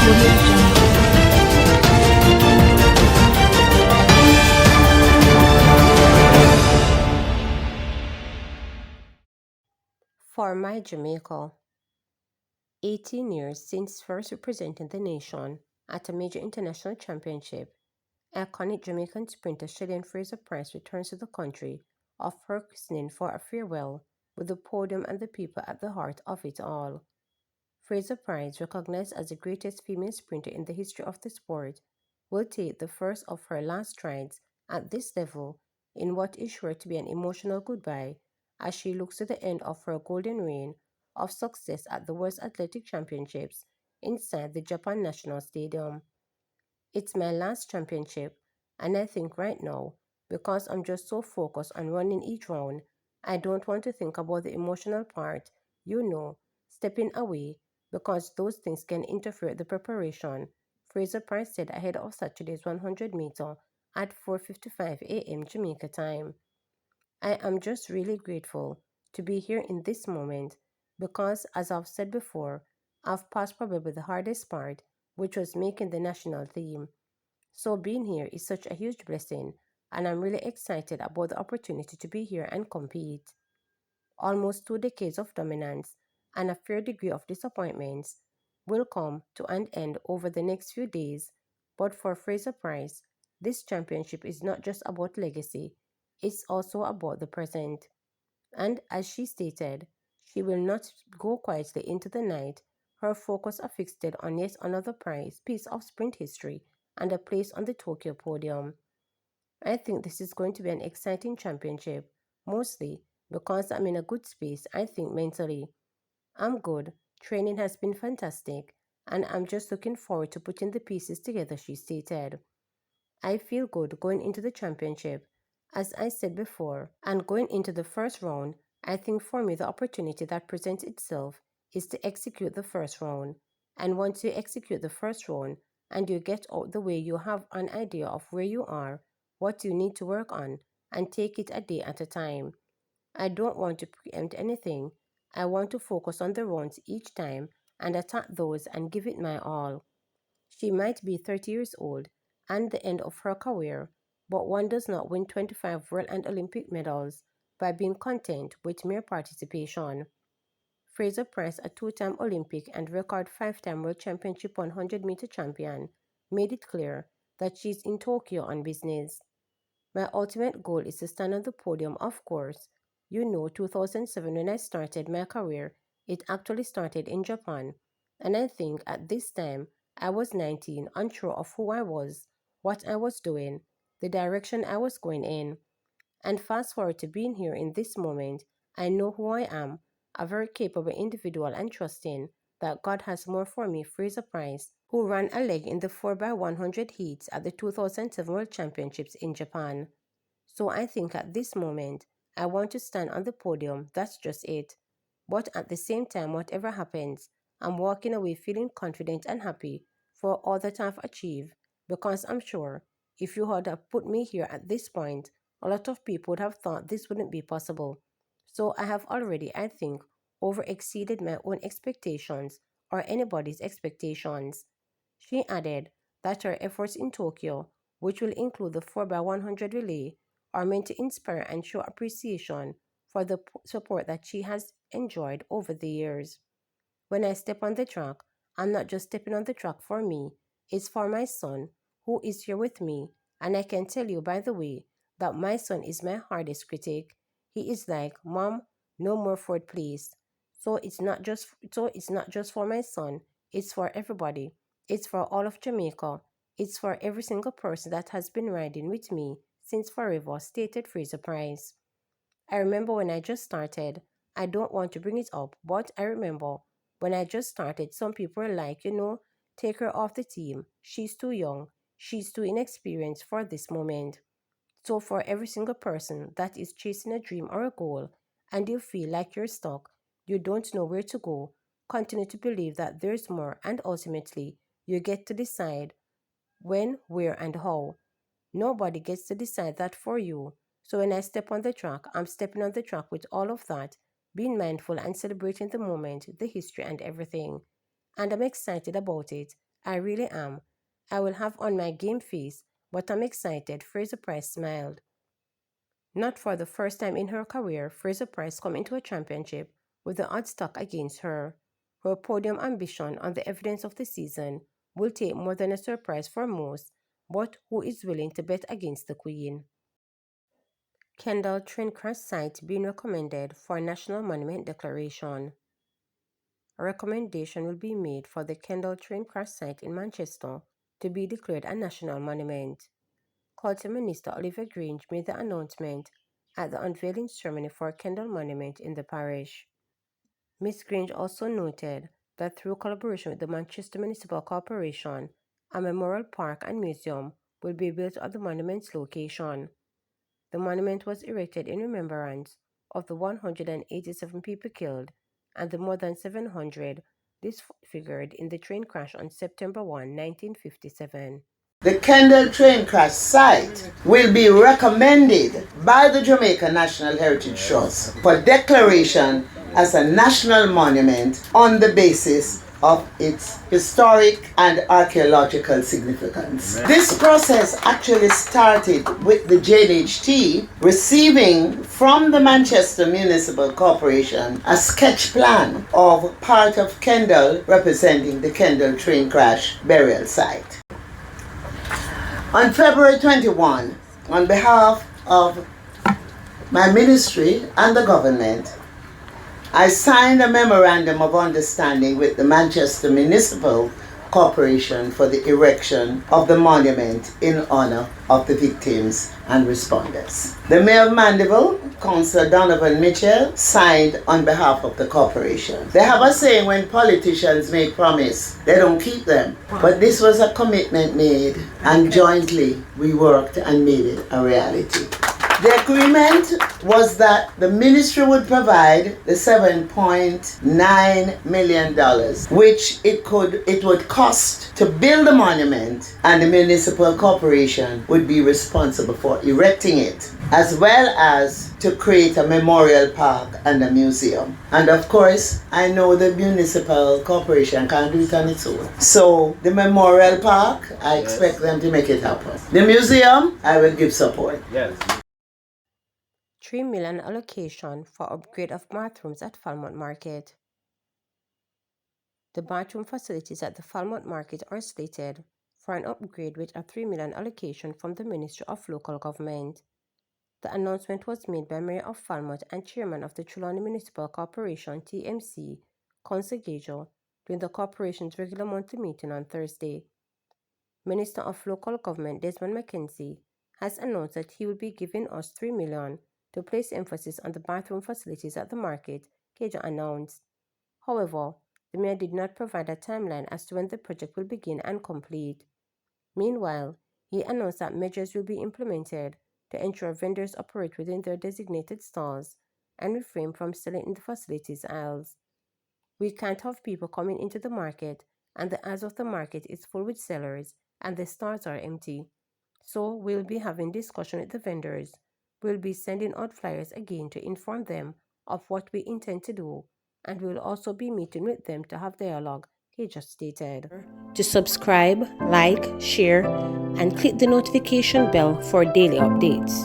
For my Jamaica, 18 years since first representing the nation at a major international championship, iconic Jamaican sprinter Fraser-Pryce returns to the country of her christening for a farewell, with the podium and the people at the heart of it all. Fraser-Pryce, recognized as the greatest female sprinter in the history of the sport, will take the first of her last strides at this level in what is sure to be an emotional goodbye as she looks to the end of her golden reign of success at the World Athletic Championships inside the Japan National Stadium. It's my last championship, and I think right now, because I'm just so focused on running each round, I don't want to think about the emotional part, stepping away, because those things can interfere with the preparation, Fraser-Pryce said ahead of Saturday's 100-meter at 4:55 a.m. Jamaica time. I am just really grateful to be here in this moment because, as I've said before, I've passed probably the hardest part, which was making the national team. So being here is such a huge blessing, and I'm really excited about the opportunity to be here and compete. Almost 2 decades of dominance and a fair degree of disappointments will come to an end over the next few days, but for Fraser-Pryce, this championship is not just about legacy, it's also about the present. And as she stated, she will not go quietly into the night, her focus affixed on yet another piece of sprint history and a place on the Tokyo podium. I think this is going to be an exciting championship, mostly because I'm in a good space, I think mentally. I'm good, training has been fantastic, and I'm just looking forward to putting the pieces together, she stated. I feel good going into the championship, as I said before, and going into the first round, I think for me the opportunity that presents itself is to execute the first round. And once you execute the first round and you get out the way, you have an idea of where you are, what you need to work on, and take it a day at a time. I don't want to preempt anything. I want to focus on the rounds each time and attack those and give it my all. She might be 30 years old and the end of her career, but one does not win 25 world and Olympic medals by being content with mere participation. Fraser-Pryce, a two-time Olympic and record five-time World Championship 100-meter champion, made it clear that she's in Tokyo on business. My ultimate goal is to stand on the podium, of course. 2007 when I started my career, it actually started in Japan. And I think at this time, I was 19, unsure of who I was, what I was doing, the direction I was going in. And fast forward to being here in this moment, I know who I am, a very capable individual and trusting that God has more for me. Fraser-Pryce, who ran a leg in the 4x100 heats at the 2007 World Championships in Japan. So I think at this moment, I want to stand on the podium, that's just it. But at the same time, whatever happens, I'm walking away feeling confident and happy for all that I've achieved, because I'm sure if you had have put me here at this point, a lot of people would have thought this wouldn't be possible. So I have already, I think, over exceeded my own expectations or anybody's expectations. She added that her efforts in Tokyo, which will include the 4x100 relay, are meant to inspire and show appreciation for the support that she has enjoyed over the years. When I step on the track, I'm not just stepping on the track for me, it's for my son, who is here with me. And I can tell you, by the way, that my son is my hardest critic. He is like, Mom, no more Ford, please. So it's not just for my son, it's for everybody. It's for all of Jamaica. It's for every single person that has been riding with me since forever, stated Fraser-Pryce. I remember when I just started, I don't want to bring it up, but I remember when I just started, some people were like, take her off the team. She's too young. She's too inexperienced for this moment. So for every single person that is chasing a dream or a goal and you feel like you're stuck, you don't know where to go, continue to believe that there's more, and ultimately you get to decide when, where, and how. Nobody gets to decide that for you. So when I step on the track, I'm stepping on the track with all of that, being mindful and celebrating the moment, the history, and everything. And I'm excited about it. I really am. I will have on my game face, but I'm excited, Fraser-Pryce smiled. Not for the first time in her career, Fraser-Pryce come into a championship with the odds stacked against her. Her podium ambition on the evidence of the season will take more than a surprise for most, but who is willing to bet against the Queen? Kendall train crash site being recommended for National Monument Declaration. A recommendation will be made for the Kendall train crash site in Manchester to be declared a national monument. Culture Minister Oliver Grange made the announcement at the unveiling ceremony for Kendall Monument in the parish. Ms. Grange also noted that through collaboration with the Manchester Municipal Corporation, a memorial park and museum will be built at the monument's location. The monument was erected in remembrance of the 187 people killed and the more than 700 disfigured in the train crash on September 1, 1957. The Kendall train crash site will be recommended by the Jamaica National Heritage Trust for declaration as a national monument on the basis of its historic and archaeological significance. This process actually started with the JNHT receiving from the Manchester Municipal Corporation a sketch plan of part of Kendall representing the Kendall train crash burial site. On February 21, on behalf of my ministry and the government, I signed a memorandum of understanding with the Manchester Municipal Corporation for the erection of the monument in honor of the victims and responders. The Mayor of Mandeville, Councillor Donovan Mitchell, signed on behalf of the corporation. They have a saying, when politicians make promise, they don't keep them. But this was a commitment made, and jointly we worked and made it a reality. The agreement was that the ministry would provide the $7.9 million, which it would cost to build the monument, and the municipal corporation would be responsible for erecting it, as well as to create a memorial park and a museum. And of course, I know the municipal corporation can't do it on its own. So the memorial park, I expect them to make it happen. The museum, I will give support. Yes. $3 million allocation for upgrade of bathrooms at Falmouth Market. The bathroom facilities at the Falmouth Market are slated for an upgrade with a $3 million allocation from the Ministry of Local Government. The announcement was made by Mayor of Falmouth and Chairman of the Trelawney Municipal Corporation TMC, Councillor Gagel, during the corporation's regular monthly meeting on Thursday. Minister of Local Government Desmond McKenzie has announced that he will be giving us $3 million to place emphasis on the bathroom facilities at the market, Gagel announced. However, the mayor did not provide a timeline as to when the project will begin and complete. Meanwhile, he announced that measures will be implemented to ensure vendors operate within their designated stalls and refrain from selling in the facilities aisles. We can't have people coming into the market and the aisles of the market is full with sellers and the stalls are empty. So we'll be having discussion with the vendors. We'll be sending out flyers again to inform them of what we intend to do, and we'll also be meeting with them to have dialogue, he just stated. To subscribe, like, share, and click the notification bell for daily updates.